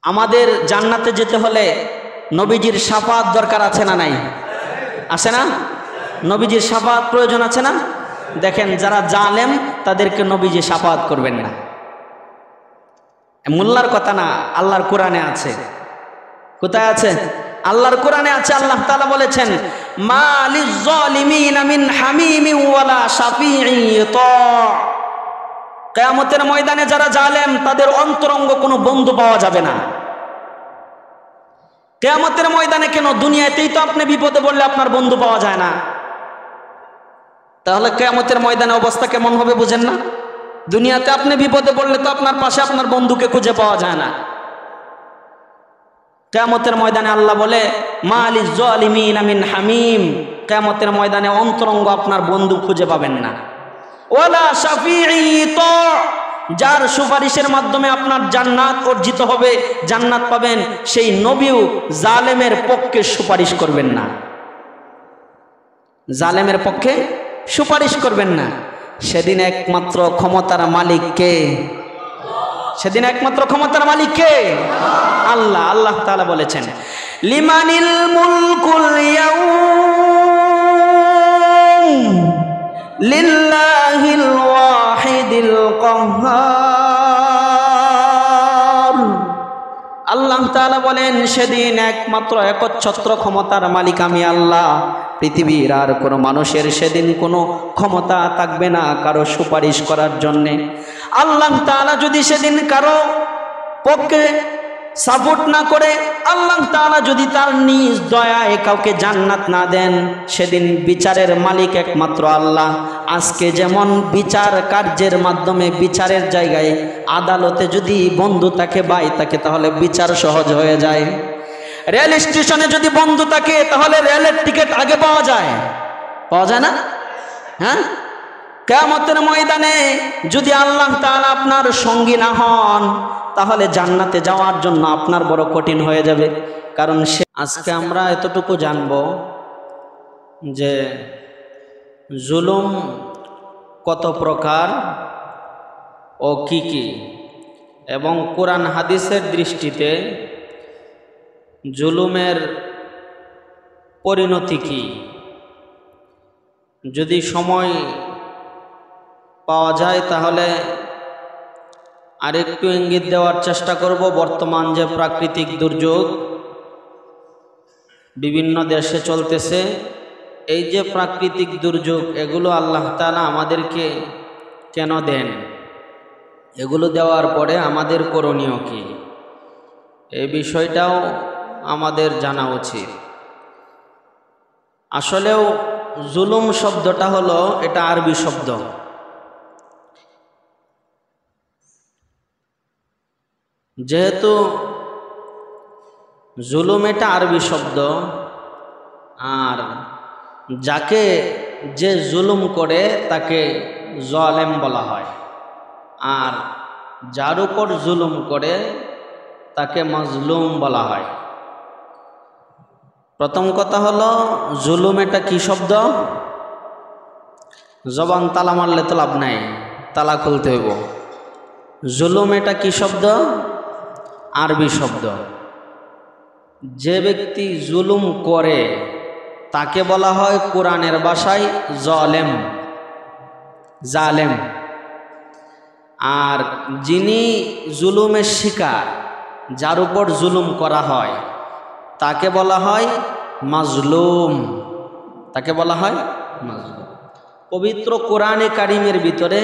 আমাদের জান্নাতে যেতে হলে নবীজির শাফাত দরকার আছে না নাই? আছে না? নবীজির শাফাত প্রয়োজন আছে না? দেখেন, যারা জালেম তাদেরকে নবীজি শাফাত করবেন না। মোল্লার কথা না, আল্লাহর কোরআনে আছে। কোথায় আছে? আল্লাহর কোরআনে আছে। আল্লাহ তাআলা বলেছেন, মা লিয-যালিমিনা মিন হামিমিন ওয়ালা শাফিঈন ইউতা। কিয়ামতের ময়দানে যারা জালেম তাদের অন্তরঙ্গ কোনো বন্ধু পাওয়া যাবে না। কিয়ামতের ময়দানে কেন? দুনিয়াতেই তো আপনি বিপদে পড়লে আপনার বন্ধু পাওয়া যায় না, তাহলে কিয়ামতের ময়দানে অবস্থা কেমন হবে বুঝেন না? দুনিয়াতে আপনি বিপদে পড়লে তো আপনার পাশে আপনার বন্ধুকে খুঁজে পাওয়া যায় না। কিয়ামতের ময়দানে আল্লাহ বলে, মা লিয-যালিমিনা মিন হামিম। কিয়ামতের ময়দানে অন্তরঙ্গ আপনার বন্ধু খুঁজে পাবেন না। ওয়ালা শাফিঈন ইউতা। যার সুপারিশের মাধ্যমে আপনার জান্নাত অর্জিত হবে, জান্নাত পাবেন, সেই নবীও জালেমের পক্ষে সুপারিশ করবেন না। জালেমের পক্ষে সুপারিশ করবেন না। সেদিন একমাত্র ক্ষমতার মালিক কে? সেদিন একমাত্র ক্ষমতার মালিক কে? আল্লাহ। আল্লাহ তাআলা বলেছেন, লিমানিল মুলকুল ইয়াউম লিল্লাহিল ওয়াহিদিল কাহ্হার। আল্লাহ তাআলা বলেন, সেদিন একমাত্র একচ্ছত্র ক্ষমতার মালিক আমি আল্লাহ। পৃথিবীর আর কোনো মানুষের সেদিন কোনো ক্ষমতা থাকবে না কারো সুপারিশ করার জন্যে। আল্লাহ তাআলা যদি সেদিন কারো পক্ষে সাপোর্ট না করে, আল্লাহ তাআলা যদি তার নিজ দয়ায় কাউকে জান্নাত না দেন, সেদিন বিচারের মালিক একমাত্র আল্লাহ। আজকে যেমন বিচার কার্যের মাধ্যমে বিচারের জায়গায় আদালতে যদি বন্ধু থাকে, ভাই থাকে, তাহলে বিচার সহজ হয়ে যায়। রেল স্টেশনে যদি বন্ধু থাকে তাহলে রেলের টিকিট আগে পাওয়া যায়, পাওয়া যায় না? হ্যাঁ, কিয়ামতের ময়দানে যদি আল্লাহ তাআলা আপনার সঙ্গী না হন, তাহলে জান্নাতে যাওয়ার জন্য আপনার বড় কঠিন হয়ে যাবে। কারণ আজকে আমরা এতটুকু জানব যে জুলুম কত প্রকার ও কি কি, এবং কোরআন হাদিসের দৃষ্টিতে জুলুমের পরিণতি কি। যদি সময় পাওয়া যায় তাহলে আরেকটু ইঙ্গিত দেওয়ার চেষ্টা করব। বর্তমান যে প্রাকৃতিক দুর্যোগ বিভিন্ন দেশে চলতেছে, এই যে প্রাকৃতিক দুর্যোগ, এগুলো আল্লাহ তাআলা আমাদেরকে কেন দেন? এগুলো দেওয়ার পরে আমাদের করণীয় কি, এই বিষয়টাও আমাদের জানা উচিত। আসলেও জুলুম শব্দটা হলো, এটা আরবি শব্দ। যেহেতু জুলুম এটা আরবি শব্দ, আর যাকে যে জুলুম করে তাকে জালেম বলা হয়, আর যার উপর জুলুম করে তাকে মাজলুম বলা হয়। প্রথম কথা হলো, জুলুম এটা কি শব্দ? জবান তালা মারলে তো লাভ নাই, তালা খুলতে হইব। জুলুম এটা কি শব্দ? আরবি শব্দ। যে ব্যক্তি জুলুম করে তাকে বলা হয় কোরআনের ভাষায় জালেম, জালেম। আর যিনি জুলুমের শিকার, যার উপর জুলুম করা হয়, তাকে বলা হয় মাজলুম, তাকে বলা হয় মাজলুম। পবিত্র কোরআনে কারিমের ভিতরে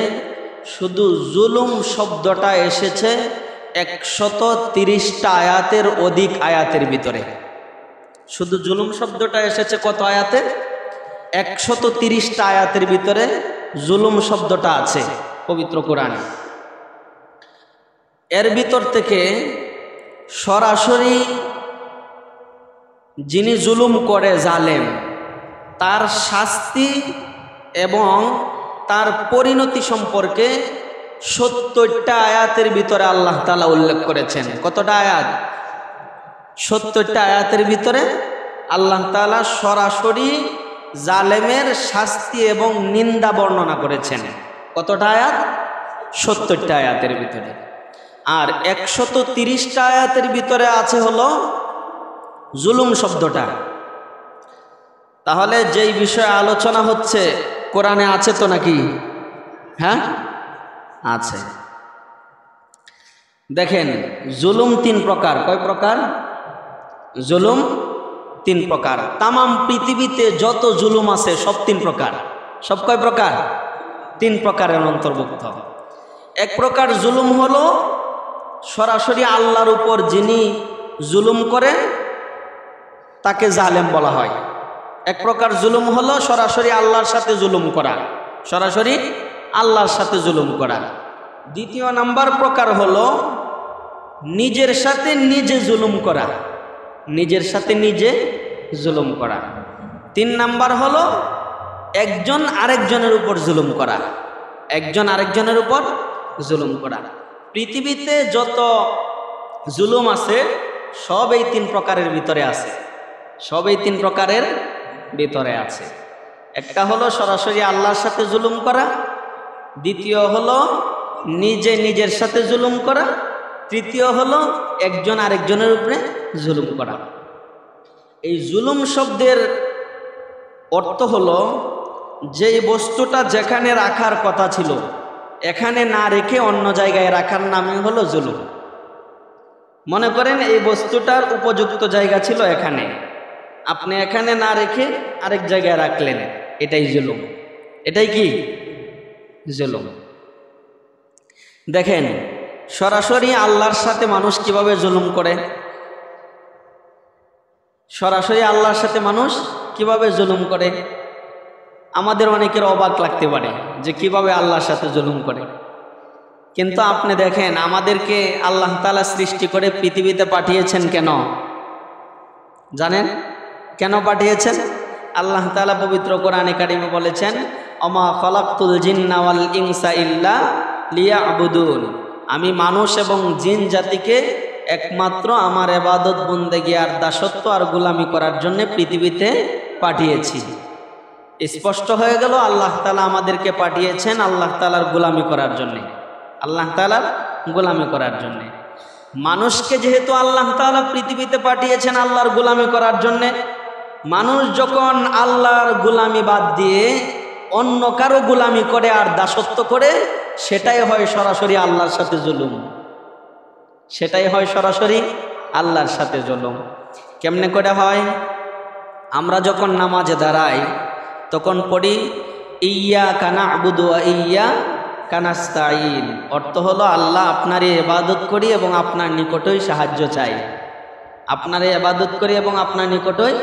শুধু জুলুম শব্দটা এসেছে 130টা আয়াতের অধিক আয়াতের ভিতরে। শুধু জুলুম শব্দটা এসেছে কত আয়াতে? 130টা আয়াতের ভিতরে জুলুম শব্দটা আছে পবিত্র কোরআনে। এর ভিতর থেকে সরাসরি যিনি জুলুম করে জালেম, তার শাস্তি এবং তার পরিণতি সম্পর্কে 70টা আয়াতের ভিতরে আল্লাহ তাআলা উল্লেখ করেছেন। কতটা আয়াত? 70টা আয়াতের ভিতরে আল্লাহ তাআলা সরাসরি জালেমের শাস্তি এবং নিন্দা বর্ণনা করেছেন। কতটা আয়াত? 70টা আয়াতের ভিতরে। আর 130টা আয়াতের ভিতরে আছে হলো জুলুম শব্দটা। তাহলে যেই বিষয়ে আলোচনা হচ্ছে কোরআনে আছে তো নাকি? হ্যাঁ আছে। দেখেন জুলুম 3 প্রকার। কয় প্রকার? জুলুম 3 প্রকার। তামাম পৃথিবীতে যত জুলুম আছে সব 3 প্রকার। সব কয় প্রকার? 3 প্রকারের অন্তর্ভুক্ত। এক প্রকার জুলুম হলো সরাসরি আল্লাহর উপর যিনি জুলুম করে তাকে জালেম বলা হয়। এক প্রকার জুলুম হলো সরাসরি আল্লাহর সাথে জুলুম করা, সরাসরি আল্লাহর সাথে জুলুম করা। দ্বিতীয় নাম্বার প্রকার হলো নিজের সাথে নিজে জুলুম করা, নিজের সাথে নিজে জুলুম করা। 3 নাম্বার হলো একজন আরেকজনের উপর জুলুম করা, একজন আরেকজনের উপর জুলুম করা। পৃথিবীতে যত জুলুম আছে সব এই 3 প্রকারের ভিতরে আছে, সব এই 3 প্রকারের ভিতরে আছে। একটা হলো সরাসরি আল্লাহর সাথে জুলুম করা, দ্বিতীয় হলো নিজে নিজের সাথে জুলুম করা, তৃতীয় হলো একজন আরেকজনের উপরে জুলুম করা। এই জুলুম শব্দের অর্থ হলো যেই বস্তুটা যেখানে রাখার কথা ছিল এখানে না রেখে অন্য জায়গায় রাখার নামই হলো জুলুম। মনে করেন এই বস্তুটার উপযুক্ত জায়গা ছিল এখানে, আপনি এখানে না রেখে আরেক জায়গায় রাখলেন, এটাই জুলুম। এটাই কি? জুলুম। দেখেন সরাসরি আল্লাহর সাথে মানুষ কিভাবে জুলুম করে, সরাসরি আল্লাহর সাথে মানুষ কিভাবে জুলুম করে। আমাদের অনেকের অবাক লাগতে পারে যে কিভাবে আল্লাহর সাথে জুলুম করে, কিন্তু আপনি দেখেন আমাদেরকে আল্লাহ তাআলা সৃষ্টি করে পৃথিবীতে পাঠিয়েছেন কেন জানেন? কেন পাঠিয়েছেন? আল্লাহ তাআলা পবিত্র কোরআনে কারিমে বলেছেন, ওমা খালাকতুল জিন্না ওয়াল ইনসা ইল্লা লিয়াবুদুন, আমি মানুষ এবং জিন জাতিকে একমাত্র আমার ইবাদত বন্দেগী আর দাসত্ব আর গোলামি করার জন্য পৃথিবীতে পাঠিয়েছি। স্পষ্ট হয়ে গেল আল্লাহ তাআলা আমাদেরকে পাঠিয়েছেন আল্লাহ তাআলার গোলামি করার জন্য, আল্লাহ তাআলার গোলামি করার জন্য। মানুষকে যেহেতু আল্লাহ তাআলা পৃথিবীতে পাঠিয়েছেন আল্লাহর গোলামি করার জন্য, মানুষ যখন আল্লাহর গোলামি বাদ দিয়ে অন্য কারো গোলামি করে আর দাসত্ব করে, সেটাই হয় সরাসরি আল্লাহর সাথে জুলুম, সেটাই হয় সরাসরি আল্লাহর সাথে জুলুম। কেমনে করে হয়? আমরা যখন নামাজে দাঁড়াই তখন পড়ি ইয়্যাকা না'বুদু ওয়া ইয়্যাকা নাস্তাঈন, অর্থ হলো আল্লাহ আপনারই ইবাদত করি এবং আপনার নিকটই সাহায্য চাই, আপনারই ইবাদত করি এবং আপনার নিকটই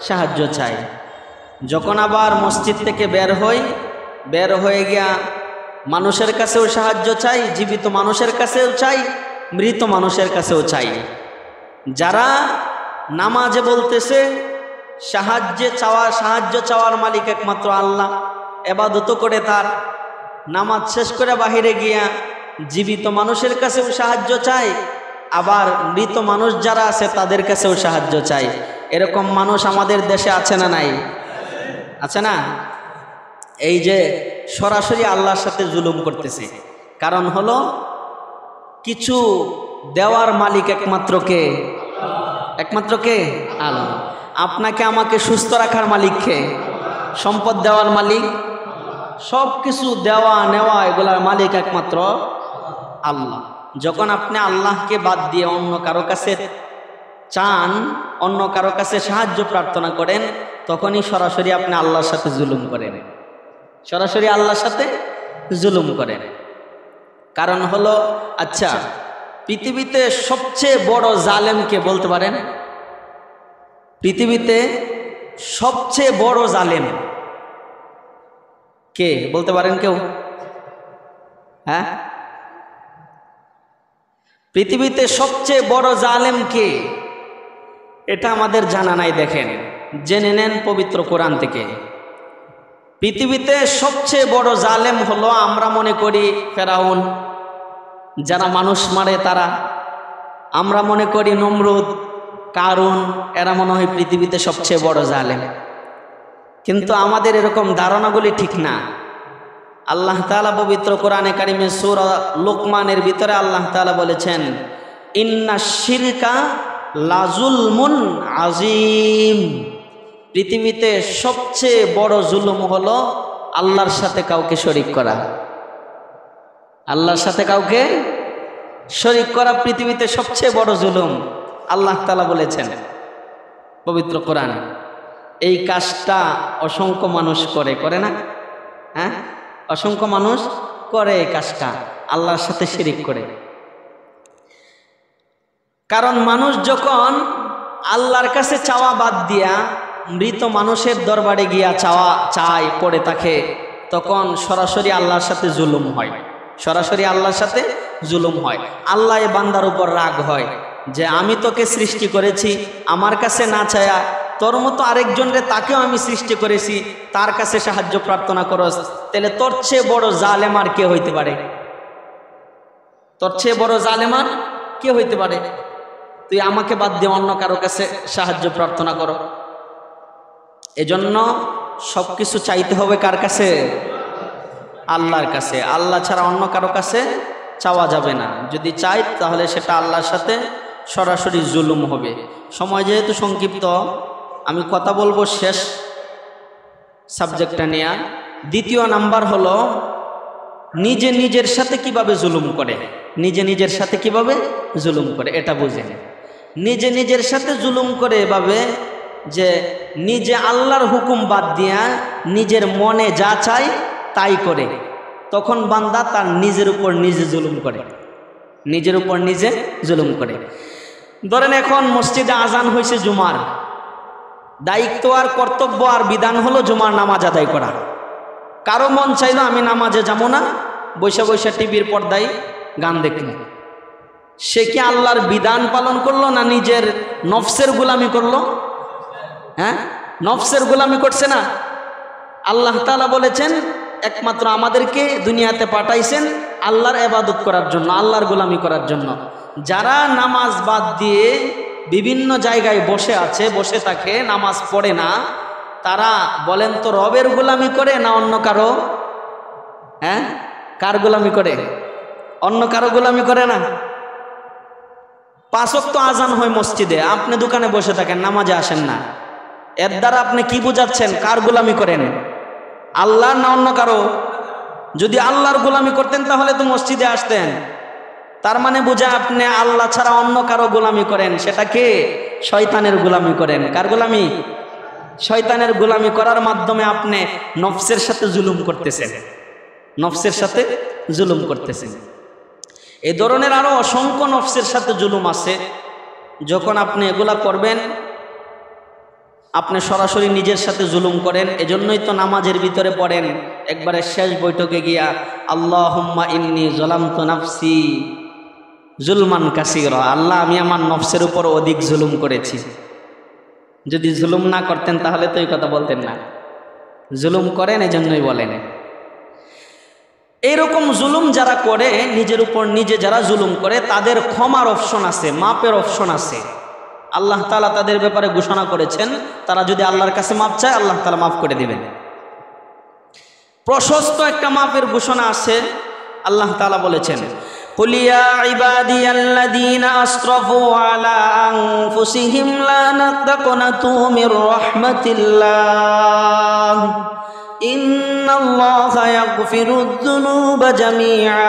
সাহায্য চাই। যখন আবার মসজিদ থেকে বের হয়ে গিয়া মানুষের কাছেও সাহায্য চাই, জীবিত মানুষের কাছেও চাই, মৃত মানুষের কাছেও চাই। যারা নামাজে বলতেছে সাহায্য চাওয়ার মালিক একমাত্র আল্লাহ, ইবাদত করে তার, নামাজ শেষ করে বাহিরে গিয়া জীবিত মানুষের কাছেও সাহায্য চাই, আবার মৃত মানুষ যারা আছে তাদের কাছেও সাহায্য চাই। এরকম মানুষ আমাদের দেশে আছে না নাই? আছে না? এই যে সরাসরি আল্লাহর সাথে জুলুম করতেছে, কারণ হলো কিছু দেওয়ার মালিক একমাত্র কে? একমাত্র কে? আল্লাহ। আপনাকে আমাকে সুস্থ রাখার মালিক কে? সম্পদ দেওয়ার মালিক, সব কিছু দেওয়া নেওয়া এগুলার মালিক একমাত্র আল্লাহ। যখন আপনি আল্লাহকে বাদ দিয়ে অন্য কারো কাছে চান, অন্য কারো কাছে সাহায্য প্রার্থনা করেন, তখনই সরাসরি আপনি আল্লাহর সাথে জুলুম করেন, সরাসরি আল্লাহর সাথে জুলুম করেন। কারণ হলো, আচ্ছা পৃথিবীতে সবচেয়ে বড় জালেম কে বলতে পারেন? পৃথিবীতে সবচেয়ে বড় জালেম কে বলতে পারেন কেউ? হ্যাঁ, পৃথিবীতে সবচেয়ে বড় জালেম কে এটা আমাদের জানা নাই। দেখেন, জেনে নেন পবিত্র কোরআন থেকে। পৃথিবীতে সবচেয়ে বড় জালেম হলো, আমরা মনে করি ফেরাউন, যারা মানুষ মারে তারা, আমরা মনে করি নমরুদ, কারুন, এরা মনে হয় পৃথিবীতে সবচেয়ে বড় জালেম। কিন্তু আমাদের এরকম ধারণাগুলি ঠিক না। আল্লাহ তাআলা পবিত্র কোরআনে কারিমে সূরা লুকমানের ভিতরে আল্লাহ তাআলা বলেছেন, ইন্না শিরকা লাজুলমুন আজিম। পৃথিবীতে সবচেয়ে বড় জুলুম হলো আল্লাহর সাথে কাউকে শরীক করা। আল্লাহর সাথে কাউকে শরীক করা পৃথিবীতে সবচেয়ে বড় জুলুম, আল্লাহ তাআলা বলেছেন পবিত্র কোরআনে। এই কাজটা অসংখ্য মানুষ করে না? হ্যাঁ, অসংখ্য মানুষ করে এই কাজটা, আল্লাহর সাথে শিরিক করে। কারণ মানুষ যখন আল্লাহর কাছে চাওয়া বাদ দিয়া মৃত মানুষের দরবারে গিয়া চায় পড়ে থাকে, তখন সরাসরি আল্লাহর সাথে জুলুম হয়, সরাসরি আল্লাহর সাথে জুলুম হয়। আল্লাহ এ বান্দার উপর রাগ হয় যে আমি তোকে সৃষ্টি করেছি, আমার কাছে না চায়া তোর মতো আরেকজনরে তাকেও আমি সৃষ্টি করেছি, তার কাছে সাহায্য প্রার্থনা করস, তাহলে তোর চেয়ে বড় জালেম আর কে হইতে পারে? তোর চেয়ে বড় জালেম আর কে হইতে পারে? তুই আমাকে বাদ দিয়ে অন্য কারো কাছে সাহায্য প্রার্থনা করো। এজন্য সবকিছু চাইতে হবে কার কাছে? আল্লাহর কাছে। আল্লাহ ছাড়া অন্য কারো কাছে চাওয়া যাবে না। যদি চাই তাহলে সেটা আল্লাহর সাথে সরাসরি জুলুম হবে। সময় যেহেতু সংক্ষিপ্ত, আমি কথা বলবো শেষ সাবজেক্টটা নিয়ে। দ্বিতীয় নাম্বার হলো নিজে নিজের সাথে কিভাবে জুলুম করে। নিজে নিজের সাথে কিভাবে জুলুম করে এটা বুঝেন। নিজে নিজের সাথে জুলুম করে এভাবে যে নিজে আল্লাহর হুকুম বাদ দিয়া নিজের মনে যা চায় তাই করে, তখন বান্দা তার নিজের উপর নিজে জুলুম করে, নিজের উপর নিজে জুলুম করে। ধরেন এখন মসজিদে আজান হয়েছে জুমার, দায়িত্ব আর কর্তব্য আর বিধান হলো জুমার নামাজ আদায় করা। কারো মন চাইলো আমি নামাজে যাবো না, বৈশা বৈশা টিভির পর্দায় গান দেখল। সে কি আল্লাহর বিধান পালন করলো না নিজের নফসের গোলামি করলো? হ্যাঁ, নফসের গোলামি করছে না? আল্লাহ তাআলা বলেছেন একমাত্র আমাদেরকে দুনিয়াতে পাঠাইছেন আল্লাহর ইবাদত করার জন্য, আল্লাহর গোলামি করার জন্য। যারা নামাজ বাদ দিয়ে বিভিন্ন জায়গায় বসে আছে, বসে থাকে, নামাজ পড়ে না, তারা বলেন তো রবের গোলামি করে না অন্য কারো? হ্যাঁ, কার গোলামি করে? অন্য কারো গোলামি করে না। 5 ওয়াক্ত আজান হয় মসজিদে, আপনি দোকানে বসে থাকেন, নামাজে আসেন না, এর দ্বারা আপনি কি বুঝাচ্ছেন? কার গোলামি করেন? আল্লাহ না অন্য কারো? যদি আল্লাহর গোলামি করতেন তাহলে তো মসজিদে আসতেন। তার মানে বোঝা আপনি আল্লাহ ছাড়া অন্য কারো গোলামি করেন, সেটাকে শয়তানের গোলামি করেন। কার গোলামি? শয়তানের গোলামি করার মাধ্যমে আপনি নফসের সাথে জুলুম করতেছেন, নফসের সাথে জুলুম করতেছেন। এই ধরনের আরো অসংখ্য নফসের সাথে জুলুম আছে। যখন আপনি এগুলা করবেন আপনি সরাসরি নিজের সাথে জুলুম করেন। এজন্যই তো নামাজের ভিতরে পড়েন একবারে শেষ বৈঠকে গিয়া, আল্লাহুম্মা ইন্নী যালামতু নাফসি জুলমান কাসীরা। আল্লাহ, আমি আমার নফসের উপর অধিক জুলুম করেছি। যদি জুলুম না করতেন তাহলে তো এই কথা বলতেন না। জুলুম করেন এজন্যই বলেন। এইরকম জুলুম যারা করে, নিজের উপর নিজে যারা জুলুম করে, তাদের ক্ষমার অপশন আছে, মাপের অপশন আছে। আল্লাহ তাআলা তাদের ব্যাপারে ঘোষণা করেছেন, তারা যদি আল্লাহর কাছে মাপ চায় আল্লাহ তাআলা মাফ করে দিবেন। প্রশস্ত একটা মাপের ঘোষণা আছে। আল্লাহ তাআলা বলেছেন, কুল ইয়া ইবাদিয়াল্লাযীনা আসরাফু আলা আনফুসিহিম লা তাকনাতু মির রাহমাতিল্লাহ ইন্নাল্লাহা ইয়াগফিরুয যুনুবা জামিআ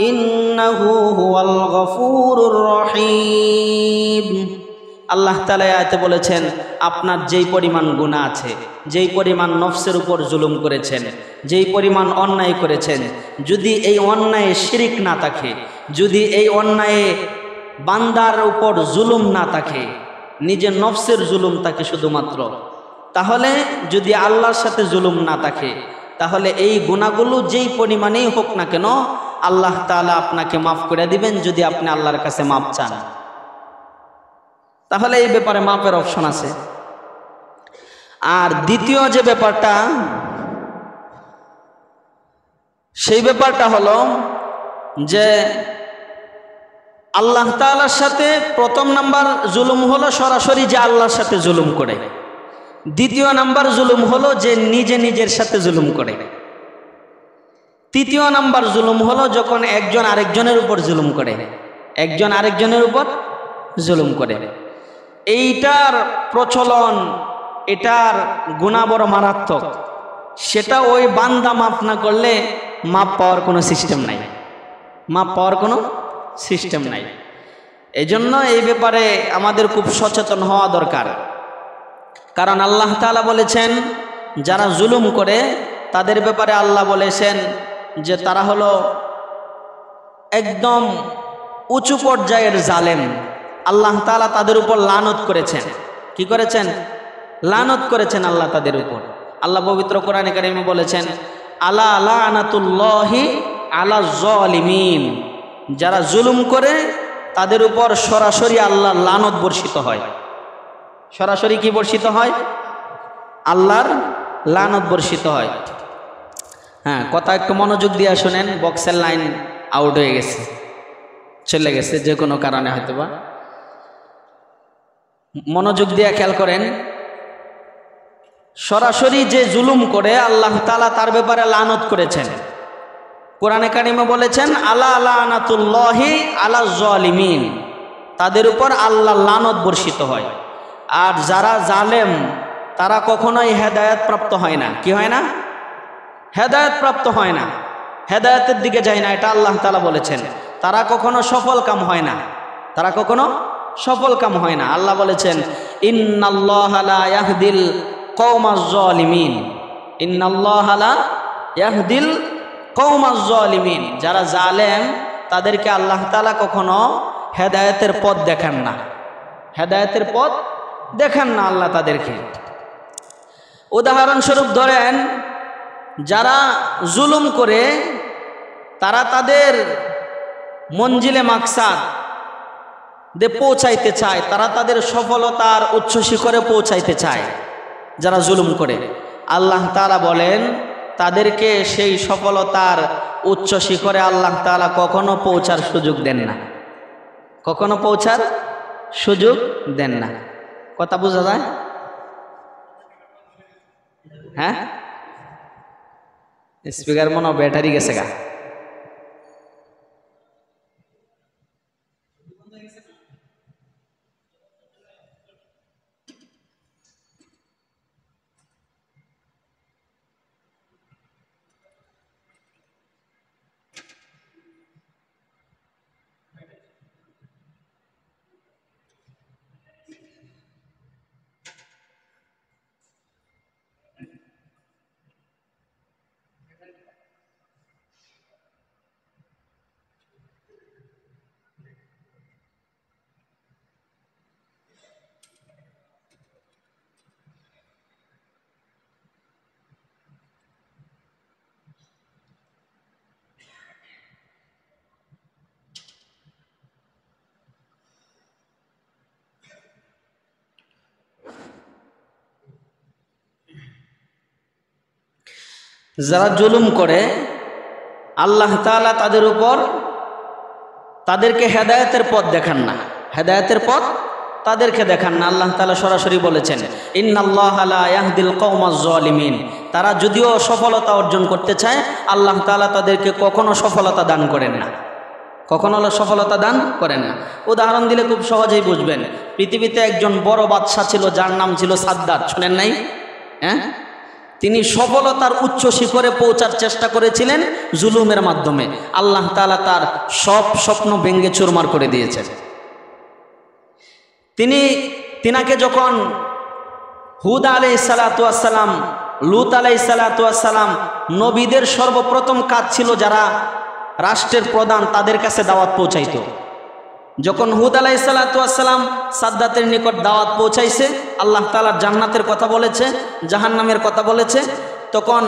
ইন্নাহু হুয়াল গফুরুর রহিম। আল্লাহ তাআলা আয়াতে বলেছেন, আপনার যেই পরিমাণ গুনাহ আছে, যেই পরিমাণ নফসের উপর জুলুম করেছেন, যেই পরিমাণ অন্যায় করেছেন, যদি এই অন্যায়ে শিরিক না থাকে, যদি এই অন্যায়ে বান্দার উপর জুলুম না থাকে, নিজের নফসের জুলুম থাকে শুধুমাত্র, তাহলে যদি আল্লাহর সাথে জুলুম না থাকে, তাহলে এই গুনাহগুলো যেই পরিমাণেই হোক না কেন আল্লাহ তাআলা আপনাকে মাফ করে দিবেন, যদি আপনি আল্লাহর কাছে মাপ চান। তাহলে এই ব্যাপারে মাপের অপশন আছে। আর দ্বিতীয় যে ব্যাপারটা, সেই ব্যাপারটা হলো যে আল্লাহ তাআলার সাথে প্রথম নাম্বার জুলুম হলো সরাসরি যে আল্লাহর সাথে জুলুম করে। দ্বিতীয় নাম্বার জুলুম হলো যে নিজে নিজের সাথে জুলুম করে। তৃতীয় নাম্বার জুলুম হলো যখন একজন আরেকজনের উপর জুলুম করে, একজন আরেকজনের উপর জুলুম করে। এইটার প্রচলন, এটার গুনাহ বড় মারাত্মক। সেটা ওই বান্দা মাফ না করলে মাপ পাওয়ার কোনো সিস্টেম নাই, মাপ পাওয়ার কোনো সিস্টেম নাই। এই জন্য এই ব্যাপারে আমাদের খুব সচেতন হওয়া দরকার। কারণ আল্লাহ তাআলা বলেছেন যারা জুলুম করে তাদের ব্যাপারে আল্লাহ বলেছেন যে তারা হলো একদম উঁচু পর্যায়ের জালেম। আল্লাহ তাআলা তাদের উপর লানত করেছেন। কি করেছেন? লানত করেছেন আল্লাহ তাদের উপর। আল্লাহ পবিত্র কোরআনে কারিমে বলেছেন আলা লানাতুল্লাহি আলা যালিমিন, যারা জুলুম করে তাদের উপর সরাসরি আল্লাহর লানত বর্ষিত হয়। সরাসরি কি বর্ষিত হয়? আল্লাহর লানত বর্ষিত হয়। হ্যাঁ, কথা একটু মনোযোগ দিয়ে শুনেন, বক্সের লাইন আউট হয়ে গেছে, চলে গেছে যে কোনো কারণে হয়তোবা। মনোযোগ দিয়ে খেয়াল করেন, সরাসরি যে জুলুম করে আল্লাহ তাআলা তার ব্যাপারে লানত করেছেন। কোরআনে কারিমে বলেছেন আলা লানাতুল্লাহি আলা যালিমিন, তাদের উপর আল্লাহর লানত বর্ষিত হয়। আর যারা জালেম তারা কখনোই হেদায়েত প্রাপ্ত হয় না। কি হয় না? হেদায়েত প্রাপ্ত হয় না, হেদায়েতের দিকে যায় না, এটা আল্লাহ তাআলা বলেছেন। তারা কখনো সফল কাম হয় না, তারা কখনো সফল কাম হয় না। আল্লাহ বলেছেন ইন্নাল্লাহা লা ইয়াহদিল কওমাজ যালিমিন, ইন্নাল্লাহা লা ইয়াহদিল কওমাজ যালিমিন, যারা জালেম তাদেরকে আল্লাহ তাআলা কখনো হেদায়েতের পথ দেখান না, হেদায়েতের পথ দেখান না আল্লাহ তাদেরকে। উদাহরণস্বরূপ ধরেন যারা জুলুম করে তারা তাদের মঞ্জিলে মাকসাদ দে পৌঁছাইতে চায়, তারা তাদের সফলতার উচ্চ শিখরে পৌঁছাইতে চায়। যারা জুলুম করে আল্লাহ তাআলা বলেন তাদেরকে সেই সফলতার উচ্চ শিখরে আল্লাহ তাআলা কখনো পৌঁছার সুযোগ দেন না, কখনো পৌঁছার সুযোগ দেন না। কথা বোঝা যায়? হ্যাঁ, স্পিকার মনে হয় ব্যাটারি গেছে গা। যারা জুলুম করে আল্লাহ তাআলা তাদের উপর তাদেরকে হেদায়েতের পথ দেখান না, হেদায়েতের পথ তাদেরকে দেখান না। আল্লাহ তাআলা সরাসরি বলেছেন ইন্নাল্লাহা লা ইয়াহদিল কওমাজ যালিমিন, তারা যদিও সফলতা অর্জন করতে চায় আল্লাহ তাআলা তাদেরকে কখনো সফলতা দান করেন না, কখনো সফলতা দান করেন না। উদাহরণ দিলে খুব সহজেই বুঝবেন। পৃথিবীতে একজন বড় বাদশা ছিল যার নাম ছিল সাদ্দাত, শুনেন নাই? হ্যাঁ, তিনি সফলতার উচ্চ শিখরে পৌঁছার চেষ্টা করেছিলেন জুলুমের মাধ্যমে। আল্লাহ তাআলা তার সব স্বপ্ন ভেঙে চুরমার করে দিয়েছেন। তিনাকে যখন হুদ আলাইহিস সালাতু ওয়াস সালাম, লূত আলাইহিস সালাতু ওয়াস সালাম, নবীদের সর্বপ্রথম কাজ ছিল যারা রাষ্ট্রের প্রধান তাদের কাছে দাওয়াত পৌঁছাইতো। যখন হুদ আলাইহিস সালাতু ওয়াস সালাম সাদ্দাতের নিকট দাওয়াত পৌঁছাইছে, আল্লাহ তাআলা জান্নাতের কথা বলেছে, জাহান্নামের কথা বলেছে, তখন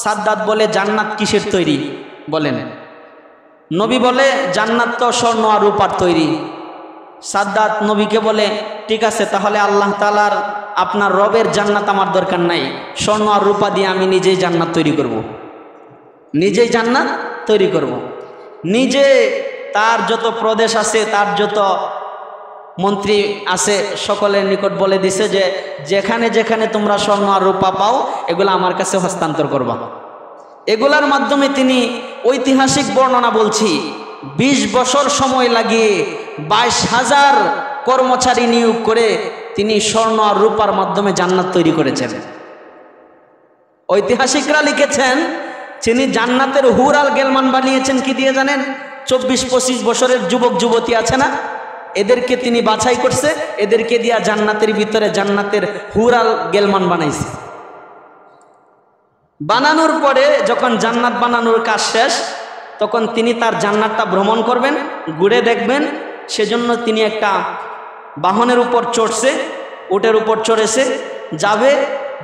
সাদ্দাত বলে জান্নাত কিসের তৈরি বলেন? নবী বলে জান্নাত তো স্বর্ণ আর রূপার তৈরি। সাদ্দাত নবীকে বলে ঠিক আছে, তাহলে আল্লাহ তাআলার আপনার রবের জান্নাত আমার দরকার নাই, স্বর্ণ আর রূপা দিয়ে আমি নিজেই জান্নাত তৈরি করব, নিজেই জান্নাত তৈরি করব। নিজে তার যত প্রদেশ আছে, তার যত মন্ত্রী আছে সকলের নিকট বলে দিছে যে যেখানে যেখানে তোমরা স্বর্ণ আর রূপা পাও এগুলো আমার কাছে হস্তান্তর করবা, এগুলার মাধ্যমে তিনি ঐতিহাসিক বর্ণনা বলছি ২০ বছর সময় লাগিয়ে ২২,০০০ কর্মচারী নিয়োগ করে তিনি স্বর্ণ আর রূপার মাধ্যমে জান্নাত তৈরি করেছেন। ঐতিহাসিকরা লিখেছেন তিনি জান্নাতের হুর আল গেলমান বানিয়েছেন কি দিয়ে জানেন? ২৪-২৫ বছরের যুবক যুবতী আছে না, এদেরকে তিনি বাছাই করছে, এদেরকে দিয়া জান্নাতের ভিতরে জান্নাতের হুর আল গেলমান বানাইছে। বানানোর পরে যখন জান্নাত বানানোর কাজ শেষ, তখন তিনি তার জান্নাতটা ভ্রমণ করবেন, ঘুরে দেখবেন। সেজন্য তিনি একটা বাহনের উপর চড়ছে, উটের উপর চড়েছে, যাবে।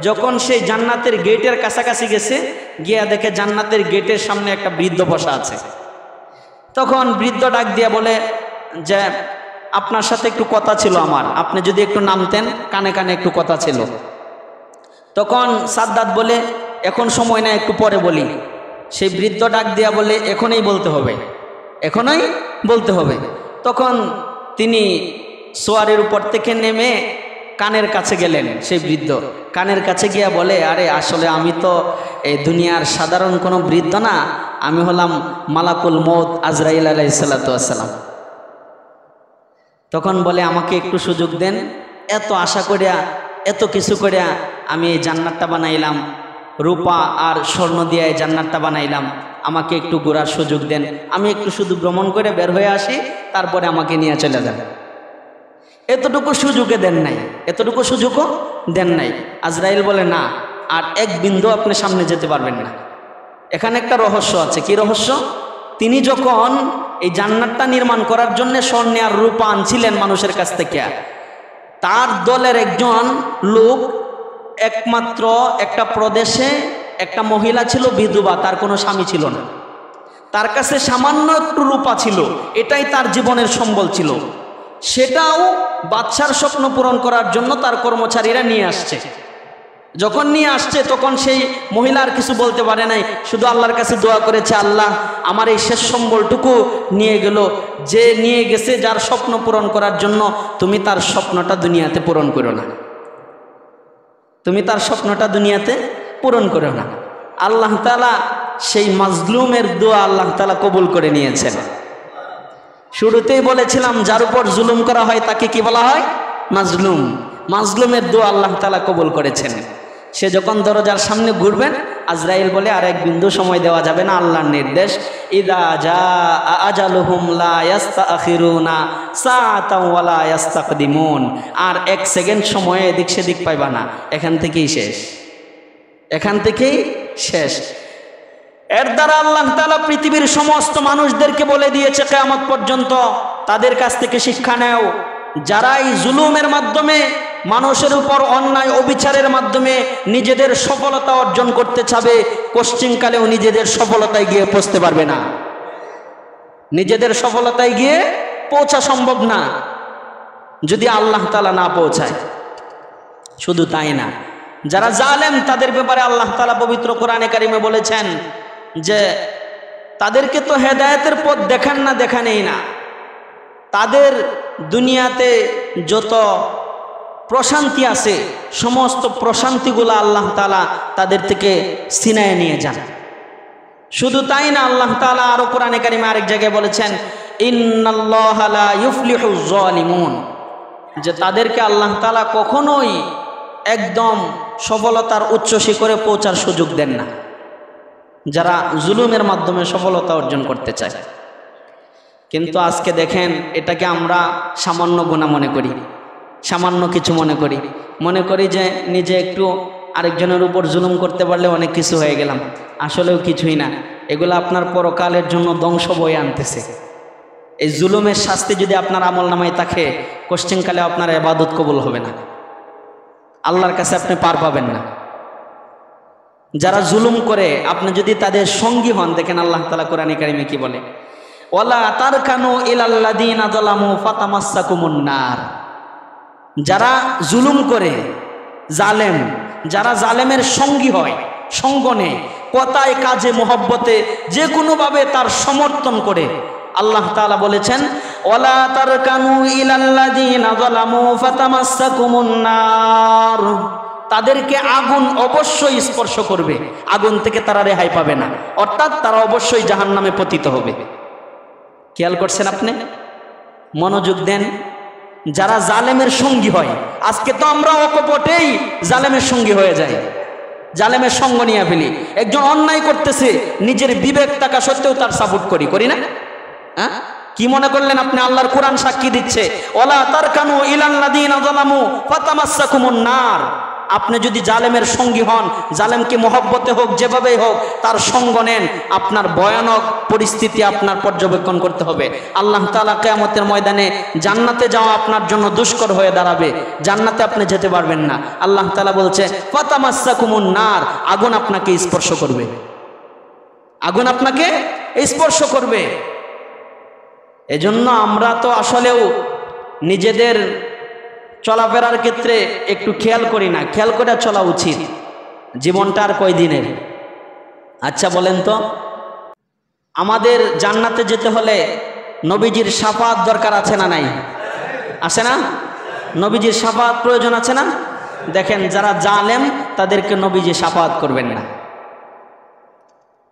যখন সেই জান্নাতের গেটের কাছাকাছি গেছে, গিয়া দেখে জান্নাতের গেটের সামনে একটা বৃদ্ধ বসা আছে। তখন বৃদ্ধ ডাক দিয়া বলে যে আপনার সাথে একটু কথা ছিল আমার, আপনি যদি একটু নামতেন, কানে কানে একটু কথা ছিল। তখন সাদ্দাত বলে এখন সময় না, একটু পরে বলি। সেই বৃদ্ধ ডাক দিয়া বলে এখনই বলতে হবে, এখনই বলতে হবে। তখন তিনি সোয়ারের উপর থেকে নেমে কানের কাছে গেলেন। সেই বৃদ্ধ কানের কাছে গিয়া বলে আরে আসলে আমি তো এই দুনিয়ার সাধারণ কোনো বৃদ্ধ না, আমি হলাম মালাকুল মউত আজরাইল আলাইহিস সালাতু ওয়াস সালাম। তখন বলে আমাকে একটু সুযোগ দেন, এত আশা করিয়া এত কিছু করিয়া আমি এই জান্নাতটা বানাইলাম, রূপা আর স্বর্ণ দিয়ে এই জান্নাতটা বানাইলাম, আমাকে একটু ঘোরার সুযোগ দেন, আমি একটু শুধু ভ্রমণ করে বের হয়ে আসি, তারপরে আমাকে নিয়ে চলে যান। এতটুকু সুযোগে দেন নাই, এতটুকু সুযোগও দেন নাই। আজরাইল বলে না, আর এক বিন্দু আপনি সামনে যেতে পারবেন না। এখানে একটা রহস্য আছে। কি রহস্য? তিনি যখন এই জান্নাতটা নির্মাণ করার জন্য স্বর্ণ আর রূপা আনছিলেন মানুষের কাছ থেকে, তার দলের একজন লোক, একমাত্র একটা প্রদেশে একটা মহিলা ছিল বিধবা, তার কোনো স্বামী ছিল না, তার কাছে সামান্য একটু রূপা ছিল, এটাই তার জীবনের সম্বল ছিল। সেটাও বাদশার স্বপ্ন পূরণ করার জন্য তার কর্মচারীরা নিয়ে আসছে। যখন নিয়ে আসছে তখন সেই মহিলা আর কিছু বলতে পারে নাই, শুধু আল্লাহর কাছে দোয়া করেছে, আল্লাহ আমার এই শেষ সম্বলটুকু নিয়ে গেল, যে নিয়ে গেছে যার স্বপ্ন পূরণ করার জন্য, তুমি তার স্বপ্নটা দুনিয়াতে পূরণ করো না, তুমি তার স্বপ্নটা দুনিয়াতে পূরণ করো না। আল্লাহ তাআলা সেই মাজলুমের দোয়া আল্লাহ তাআলা কবুল করে নিয়েছেন। শুরুতেই বলেছিলাম যার উপর জুলুম করা হয় তাকে কি বলা হয়? মাজলুম। মাজলুমের দোয়া আল্লাহ তাআলা কবুল করেছেন। সে যখন দরজার সামনে ঘুরবেন, আজরাইল বলে আর এক বিন্দু সময় দেওয়া যাবে না, আল্লাহর নির্দেশ, ইদা জাআ আজালুহুম লা ইস্তাখিরুনা সাআতাও ওয়া লা ইস্তাকদিমুন। আর এক সেকেন্ড সময় এদিক সেদিক পাইবা না, এখান থেকেই শেষ, এখান থেকেই শেষ। এর দ্বারা আল্লাহ তাআলা পৃথিবীর সমস্ত মানুষদেরকে বলে দিয়েছে কিয়ামত পর্যন্ত তাদের কাছ থেকে শিক্ষা নেও। যারা এই জুলুমের মাধ্যমে মানুষের উপর অন্যায় অবিচারের মাধ্যমে নিজেদের সফলতা অর্জন করতে চাবে, পশ্চিমকালেও নিজেদের সফলতায় গিয়ে পৌঁছতে পারবে না, নিজেদের সফলতায় গিয়ে পৌঁছা সম্ভব না যদি আল্লাহ তাআলা না পৌঁছায়। শুধু তাই না, যারা জালেম তাদের ব্যাপারে আল্লাহ তাআলা পবিত্র কোরআনে কারিমে বলেছেন যে তাদেরকে তো হেদায়েতের পথ দেখান না, দেখানেই না, তাদের দুনিয়াতে যত প্রশান্তি আছে সমস্ত প্রশান্তিগুলো আল্লাহ তাআলা তাদের থেকে ছিনায় নিয়ে যান। শুধু তাই না, আল্লাহ তাআলা আরো কোরআনে কারিমে আরেক জায়গায় বলেছেন ইন্নাল্লাহা লা ইউফলিহুজ জালিমুন, যে তাদেরকে আল্লাহ তাআলা কখনোই একদম সফলতার উচ্চ শিখরে পৌঁছার সুযোগ দেন না, যারা জুলুমের মাধ্যমে সফলতা অর্জন করতে চায়। কিন্তু আজকে দেখেন, এটাকে আমরা সামান্য গুনাহ মনে করি, সামান্য কিছু মনে করি যে নিজে একটু আরেকজনের উপর জুলুম করতে পারলে অনেক কিছু হয়ে গেলাম। আসলেও কিছুই না, এগুলো আপনার পরকালের জন্য ধ্বংস বয়ে আনতেছে। এই জুলুমের শাস্তি যদি আপনার আমল নামায় থাকে, পশ্চিমকালে আপনার ইবাদত কবুল হবে না, আল্লাহর কাছে আপনি পার পাবেন না। যারা জুলুম করে আপনি যদি তাদের সঙ্গী হন, দেখেন আল্লাহ তাআলা কোরআনে কারিমে কি বলে, ওয়ালা তারকানু ইলাল্লাযীনা যালামু ফাতামাসসাকুমুন নার। যারা জুলুম করে, জালেম, যারা জালেমের সঙ্গী হয়, সঙ্গ নেয়, কথায় কাজে মহব্বতে যে কোনোভাবে তার সমর্থন করে, আল্লাহ তাআলা বলেছেন ওয়ালা তারকানু ইলাল্লাযীনা যালামু ফাতামাসসাকুমুন নার, তাদেরকে আগুন অবশ্যই স্পর্শ করবে, আগুন থেকে তারা রেহাই পাবে না, অর্থাৎ তারা অবশ্যই জাহান্নামে পতিত হবে। খেয়াল করছেন আপনি? মনোযোগ দেন। যারা জালেমের সঙ্গী হয়, আজকে তো আমরা অকপটেই জালেমের সঙ্গী হয়ে যাই, জালেমের সঙ্গ নিয়ে ফেলি। একজন অন্যায় করতেছে, নিজের বিবেক থাকা সত্ত্বেও তার সাপোর্ট করি না? হ্যাঁ, কি মনে করলেন আপনি? আল্লাহর কোরআন সাক্ষী দিচ্ছে, ওয়ালা তারকানু ইলাল্লাযীনা যালামু ফাতামাসসাকুমুন নার। আপনি যদি জালেমের সঙ্গী হন, জালেমকে মহব্বতে হোক, যেভাবেই হোক, তার সঙ্গ নেন, আপনার ভয়ানক পরিস্থিতি আপনার পর্যবেক্ষণ করতে হবে। আল্লাহ তাআলা কিয়ামতের ময়দানে জান্নাতে যাওয়া আপনার জন্য দুষ্কর হয়ে দাঁড়াবে, জান্নাতে আপনি যেতে পারবেন না। আল্লাহ তাআলা বলছে ফাতামাসসাকুমুন নার, আগুন আপনাকে স্পর্শ করবে, আগুন আপনাকে স্পর্শ করবে। এজন্য আমরা তো আসলেও নিজেদের চলাফেরার ক্ষেত্রে একটু খেয়াল করি না, খেয়াল করে চলা উচিত। জীবনটা আর কয়দিনের? আচ্ছা বলেন তো, আমাদের জান্নাতে যেতে হলে নবীজির শাফাত দরকার আছে না নাই? আছে না? নবীজির শাফাত প্রয়োজন আছে না? দেখেন, যারা জালেম তাদেরকে নবীজি শাফাত করবেন না।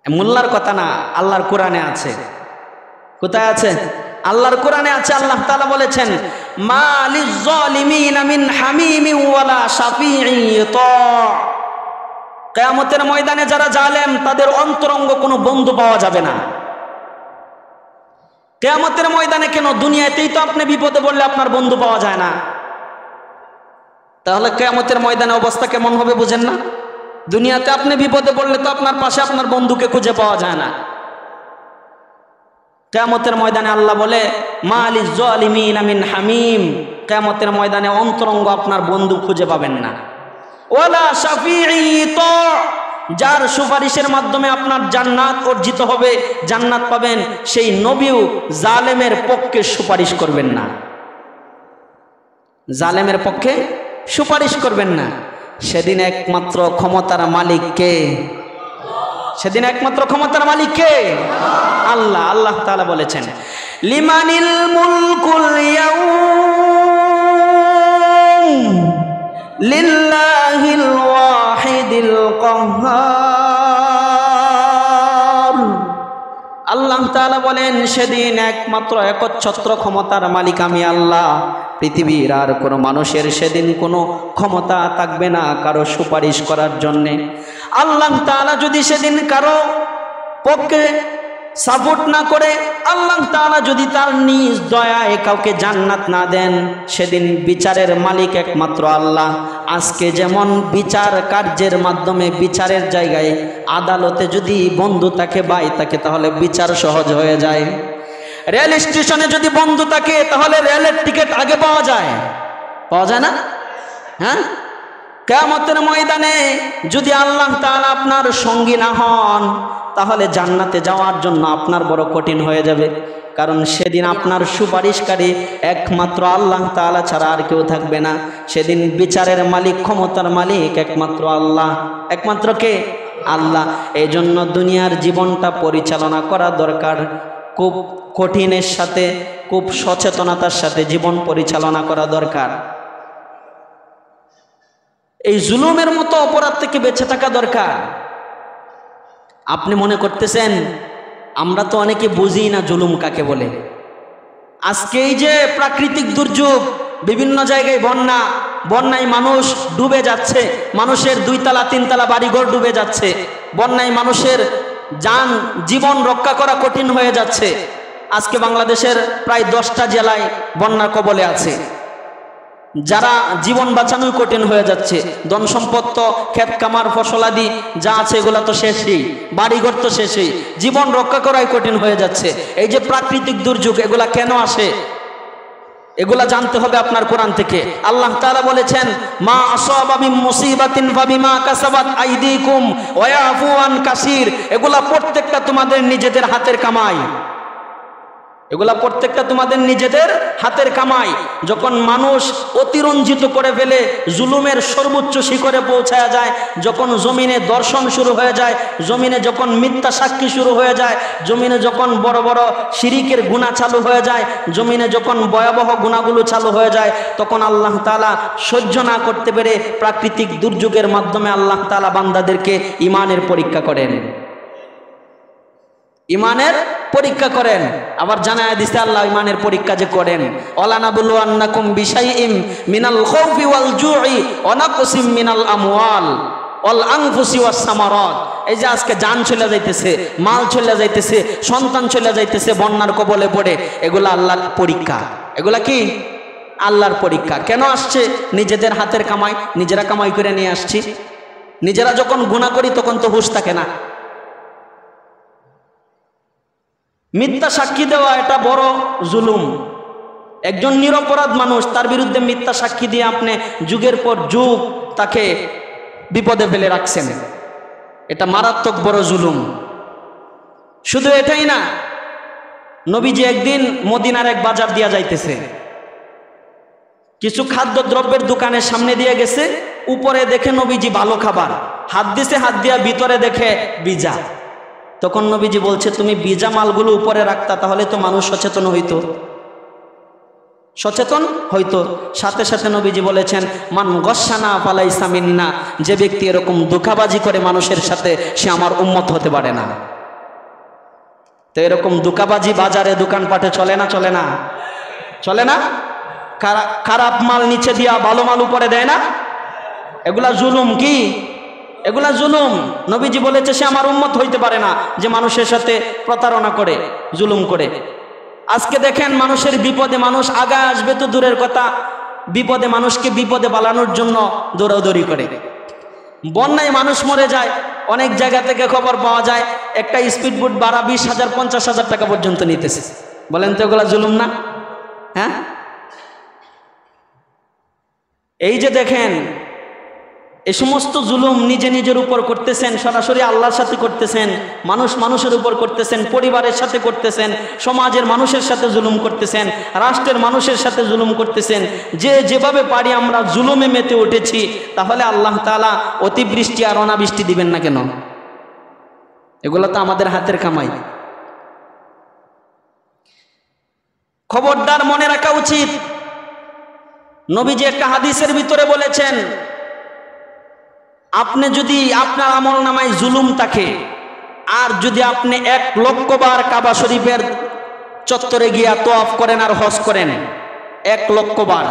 মোল্লার কথা না, আল্লাহর কোরআনে আছে। কোথায় আছে? আল্লাহর কোরআনে আছে। আল্লাহ তাআলা বলেছেন, মা লিয-যালিমিনা মিন হামিমিন ওয়ালা শাফিঈন ইউতা। কিয়ামতের ময়দানে যারা জালেম, তাদের অন্তরঙ্গ কোনো বন্ধু পাওয়া যাবে না। কিয়ামতের ময়দানে কেন? দুনিয়াতেই তো আপনি বিপদে পড়লে আপনার বন্ধু পাওয়া যায় না, তাহলে কিয়ামতের ময়দানে অবস্থা কেমন হবে বুঝেন না? দুনিয়াতে আপনি বিপদে পড়লে তো আপনার পাশে আপনার বন্ধুকে খুঁজে পাওয়া যায় না। কিয়ামতের ময়দানে আল্লাহ বলে, মা লিয-যালিমিনা মিন হামিম। কিয়ামতের ময়দানে অন্তরঙ্গ আপনার বন্ধু খুঁজে পাবেন না। ওয়ালা শাফিঈন ইউতা, যার সুপারিশের মাধ্যমে আপনার জান্নাত অর্জিত হবে, জান্নাত পাবেন, সেই নবীও জালেমের পক্ষে সুপারিশ করবেন না, জালেমের পক্ষে সুপারিশ করবেন না। সেদিন একমাত্র ক্ষমতার মালিক কে? সেদিন একমাত্র ক্ষমতার মালিক কে? আল্লাহ। আল্লাহ তাআলা বলেছেন, লিমানিল মুলকুল ইয়াউম লিল্লাহিল ওয়াহিদিল কাহ্হার। আল্লাহ তাআলা বলেন, সেদিন একমাত্র একচ্ছত্র ক্ষমতার মালিক আমি আল্লাহ। পৃথিবীর আর কোনো মানুষের সেদিন কোনো ক্ষমতা থাকবে না কারো সুপারিশ করার জন্যে। আল্লাহ তাআলা যদি সেদিন কারো পক্ষে সাপোর্ট না করে, আল্লাহ তাআলা যদি তার নিজ দয়ায় কাউকে জান্নাত না দেন, সেদিন বিচারের মালিক একমাত্র আল্লাহ। আজকে যেমন বিচার কার্যের মাধ্যমে বিচারের জায়গায় আদালতে যদি বন্ধু থাকে, ভাই থাকে, তাহলে বিচার সহজ হয়ে যায়। রেল স্টেশনে যদি বন্ধু থাকে, তাহলে রেলের টিকিট আগে পাওয়া যায় না? হ্যাঁ, কিয়ামতের ময়দানে যদি আল্লাহ তাআলা আপনার সঙ্গী না হন, তাহলে জান্নাতে যাওয়ার জন্য আপনার বড় কঠিন হয়ে যাবে। কারণ সেদিন আপনার সুপারিশকারী একমাত্র আল্লাহ তাআলা ছাড়া আর কেউ থাকবে না। সেদিন বিচারের মালিক, ক্ষমতার মালিক একমাত্র আল্লাহ। একমাত্র কে? আল্লাহ। এই জন্য দুনিয়ার জীবনটা পরিচালনা করা দরকার। খুব কঠিনের সাথে, খুব সচেতনতার সাথে জীবন পরিচালনা করা দরকার। এই জুলুমের মতো অপরাধ থেকে বেঁচে থাকা দরকার। আপনি মনে করতেছেন আমরা তো অনেকে বুঝি না জুলুম কাকে বলে। আজকে এই যে প্রাকৃতিক দুর্যোগ, বিভিন্ন জায়গায় বন্যায় মানুষ ডুবে যাচ্ছে, মানুষের 2 তলা 3 তলা বাড়িঘর ডুবে যাচ্ছে, বন্যায় মানুষের জীবন রক্ষা করা কঠিন হয়ে যাচ্ছে। আজকে বাংলাদেশের প্রায় 10টা জেলায় বন্যার কবলে আছে, যারা জীবন বাঁচানোই কঠিন হয়ে যাচ্ছে। ধন সম্পদ তো, ক্ষেত কামার ফসলাদি যা আছে এগুলা তো শেষই, বাড়িঘর তো শেষই, জীবন রক্ষা করাই কঠিন হয়ে যাচ্ছে। এই যে প্রাকৃতিক দুর্যোগ, এগুলা কেন আসে এগুলা জানতে হবে আপনার কোরআন থেকে। আল্লাহ তাআলা বলেছেন, মা আসাবা মিন মুসিবাতিন ফাবিমা কাসাবাত আইদিকুম ওয়া ইয়াফু আন কাসীর। এগুলা প্রত্যেকটা তোমাদের নিজেদের হাতের কামাই। এগুলা প্রত্যেকটা তোমাদের নিজেদের হাতের কামাই। যখন মানুষ অতিরঞ্জিত করে ফেলে, জুলুমের সর্বোচ্চ শিখরে পৌঁছায়া যায়, যখন জমিনে দর্শন শুরু হয়ে যায়, জমিনে যখন মিথ্যা সাক্ষী শুরু হয়ে যায়, জমিনে যখন বড় বড় শিরিকের গুনাহ চালু হয়ে যায়, জমিনে যখন ভয়াবহ গুনাহগুলো চালু হয়ে যায়, তখন আল্লাহ তাআলা সহ্য না করতে পেরে প্রাকৃতিক দুর্যোগের মাধ্যমে আল্লাহ তাআলা বান্দাদেরকে ঈমানের পরীক্ষা করেন, ঈমানের পরীক্ষা করেন। আবার জানায় দিতে আল্লাহ ঈমানের পরীক্ষা যে করেন, ওয়ালানাবলুয়ান্নাকুম বিশাইইম মিনাল খাউফি ওয়াল জুই ওয়া নাকসিম মিনাল আমওয়াল ওয়াল আনফুসি ওয়াস সামারাত। এই যে আজকে জান চলে যাইতেছে, মাল চলে যাইতেছে, সন্তান চলে যাইতেছে বন্যার কবলে পড়ে, এগুলা আল্লাহর পরীক্ষা। এগুলা কি? আল্লাহর পরীক্ষা। কেন আসছে? নিজেদের হাতের কামাই, নিজেরা কামাই করে নিয়ে আসছি। নিজেরা যখন গুনাহ করি তখন তো হুঁশ থাকে না। মিথ্যা সাক্ষী দেওয়া এটা বড় জুলুম। একজন নিরপরাধ মানুষ, তার বিরুদ্ধে মিথ্যা সাক্ষী দিয়ে আপনি যুগের পর যুগ তাকে বিপদে ফেলে রাখছেন, এটা মারাত্মক বড় জুলুম। শুধু এটাই না, নবীজি একদিন মদিনার এক বাজার দিয়া যাইতেছে, কিছু খাদ্য দ্রব্যের দোকানের সামনে দিয়ে গেছে, উপরে দেখে নবীজি ভালো খাবার, হাত দিছে, হাত দিয়া ভিতরে দেখে বিজা। তখন নবীজি বলছে, তুমি বিজা মালগুলো উপরে রাখতা, তাহলে তো মানুষ সচেতন হইতো, সচেতন হইতো। সাথে সাথে নবীজি বলেছেন, মান গসানা ফালাইসা মিন্না, যে ব্যক্তি এরকম ধোঁকাবাজি করে মানুষের সাথে, সে আমার উম্মত হতে পারে না। তো এরকম ধোঁকাবাজি বাজারে দোকানপাটে চলে না? চলে না? চলে না? খারাপ মাল নিচে দিয়া ভালো মাল উপরে দেয় না? এগুলা জুলুম। কি এগুলা জুলুম? নবীজি বলেছে সে আমার উম্মত হইতে পারে না, যে মানুষের সাথে প্রতারণা করে, জুলুম করে। আজকে দেখেন, মানুষের বিপদে মানুষ আগা আসবে তো দূরের কথা, বিপদে মানুষকে বিপদে পালানোর জন্য দৌড়াদৌড়ি করে। বন্যায় মানুষ মরে যায়, অনেক জায়গা থেকে খবর পাওয়া যায় একটা স্পিডবোট ভাড়া 20,000 50,000 টাকা পর্যন্ত নিতেছে। বলেন তো এগুলা জুলুম না? হ্যাঁ, এই যে দেখেন, এই সমস্ত জুলুম নিজে নিজের উপর করতেছেন, সরাসরি আল্লাহর সাথে করতেছেন, মানুষ মানুষের উপর করতেছেন, পরিবারের সাথে করতেছেন, সমাজের মানুষের সাথে জুলুম করতেছেন, রাষ্ট্রের মানুষের সাথে জুলুম করতেছেন। যে যেভাবে পারি আমরা জুলুমে মেতে উঠেছি, তাহলে আল্লাহ তাআলা অতিবৃষ্টি আর অনাবৃষ্টি দিবেন না কেন? এগুলো তো আমাদের হাতের কামাই। খবরদার, মনে রাখা উচিত। নবীজি একটা হাদিসের ভিতরে বলেছেন, আপনি যদি আপনার আমল নামায় জুলুম থাকে, আর যদি আপনি 1,00,000 বার কাবা শরীফের চত্বরে গিয়া তোয়াফ করেন আর হজ করেন, 1,00,000 বার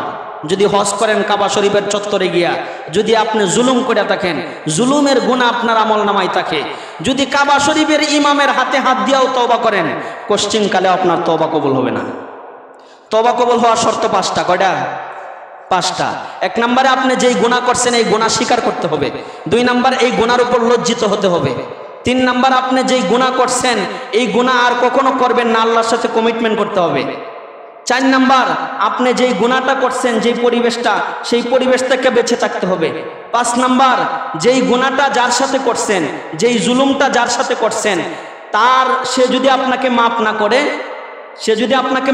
যদি হজ করেন কাবা শরীফের চত্বরে গিয়া, যদি আপনি জুলুম করে থাকেন, জুলুমের গুনাহ আপনার আমল নামায় থাকে, যদি কাবা শরীফের ইমামের হাতে হাত দিয়াও তওবা করেন, কোশ্চিনকালে আপনার তওবা কবুল হবে না। তওবা কবুল হওয়ার শর্ত 5টা। কয়টা? 5টা। 1 নম্বরে আপনি যেই গুনাহ করছেন এই গুনাহ স্বীকার করতে হবে। 2 নম্বর, এই গুনার উপর লজ্জিত হতে হবে। 3 নম্বর, আপনি যেই গুনাহ করছেন এই গুনাহ আর কখনো করবেন না, আল্লাহর সাথে কমিটমেন্ট করতে হবে। 4 নম্বর, আপনি যেই গুনাহটা করছেন, যেই পরিবেশটা, সেই পরিবেশ থেকে বেঁচে থাকতে হবে। 5 নম্বর, যেই গুনাহটা যার সাথে করছেন, যেই জুলুমটা যার সাথে করছেন, সে যদি আপনাকে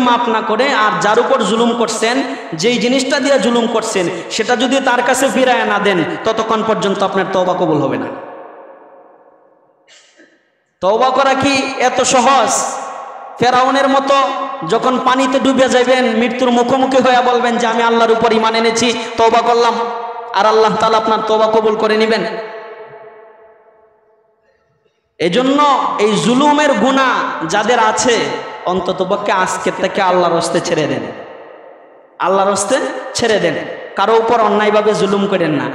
মাফ না করে, আর যার উপর জুলুম করছেন, যেই জিনিসটা দিয়ে জুলুম করছেন, সেটা যদি তার কাছে ফিরায় না দেন, ততক্ষণ পর্যন্ত আপনার তওবা কবুল হবে না। তওবা করা কি এত সহজ? ফেরাউনের মতো যখন পানিতে ডুবে যাবেন, মৃত্যুর মুখোমুখি হয়ে বলবেন যে আমি আল্লাহর উপর ঈমান এনেছি, তওবা করলাম, আর আল্লাহ তাআলা আপনার তওবা কবুল করে নেবেন? এজন্য এই জুলুমের গুনাহ যাদের আছে, অন্ততপক্ষে আজকের থেকে আল্লাহর রাস্তায় ছেড়ে দেন, আল্লাহর রাস্তায় ছেড়ে দেন। কারো উপর অন্যায়ভাবে জুলুম করেন না,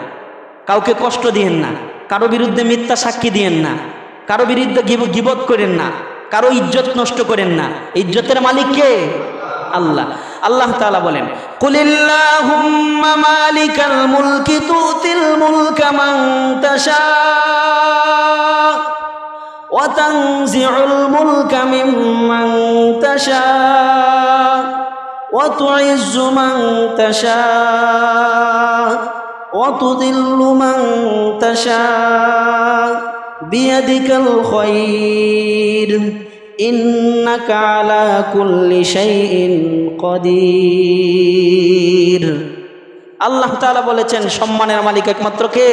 কাউকে কষ্ট দিয়েন না, কারো বিরুদ্ধে মিথ্যা সাক্ষী দিয়েন না, কারো বিরুদ্ধে গীবত করেন না, কারো ইজ্জত নষ্ট করেন না। ইজ্জতের মালিক কে? আল্লাহ। আল্লাহ তাআলা বলেন, কুলিল্লাহুম্মা মালিকাল মুলকি তুতিল মুলকা মান তাশা ওয়া তানজিউল মুলকা মিম্মান তাশা ওয়া তুইজ্জু মান তাশা ওয়া তুযিল্লু মান তাশা বিয়াদিকাল খায়র ইন্নাকা আলা কুল্লি শাইইন কাদির। আল্লাহ তাআলা বলেছেন সম্মানের মালিক একমাত্র কে?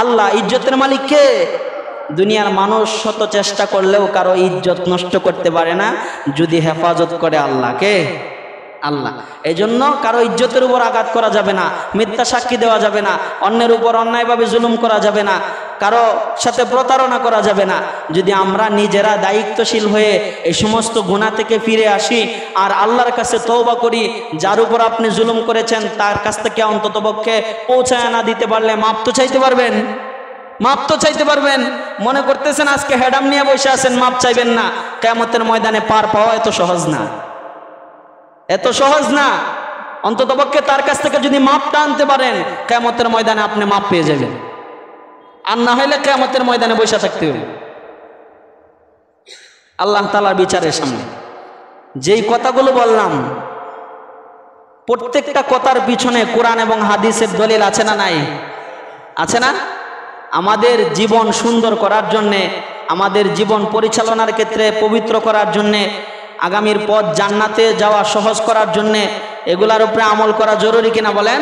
আল্লাহ। ইজ্জতের মালিক কে? দুনিয়ার মানুষ শত চেষ্টা করলেও কারো ইজ্জত নষ্ট করতে পারে না যদি হেফাজত করে আল্লাহ। কে? আল্লাহ। এই জন্য কারো ইজ্জতের উপর আঘাত করা যাবে না, মিথ্যা সাক্ষী দেওয়া যাবে না, অন্যের উপর অন্যায়ভাবে জুলুম করা যাবে না, কারো সাথে প্রতারণা করা যাবে না। যদি আমরা নিজেরা দায়িত্বশীল হয়ে এই সমস্ত গুনাহ থেকে ফিরে আসি আর আল্লাহর কাছে তওবা করি, যার উপর আপনি জুলুম করেছেন তার কাছ থেকে অন্ততপক্ষে পৌঁছায় না দিতে পারলে মাপ তো চাইতে পারবেন, মাপ তো চাইতে পারবেন। মনে করতেছেন আজকে হেডাম নিয়ে বসে আছেন, মাপ চাইবেন না। কিয়ামতের ময়দানে পার পাওয়া এত সহজ না, এত সহজ না। অন্ততপক্ষে তার কাছ থেকে যদি মাপটা আনতে পারেন, কিয়ামতের ময়দানে আপনি মাপ পেয়ে যাবেন। আর না হইলে কিয়ামতের ময়দানে বসে থাকতে হবে আল্লাহ তাআলার বিচারের সামনে। যেই কথাগুলো বললাম প্রত্যেকটা কথার পিছনে কোরআন এবং হাদিসের দলিল আছে না নাই? আছে না? আমাদের জীবন সুন্দর করার জন্যে, আমাদের জীবন পরিচালনার ক্ষেত্রে পবিত্র করার জন্যে, আগামীর পথ জান্নাতে যাওয়া সহজ করার জন্যে এগুলার উপরে আমল করা জরুরি কিনা বলেন?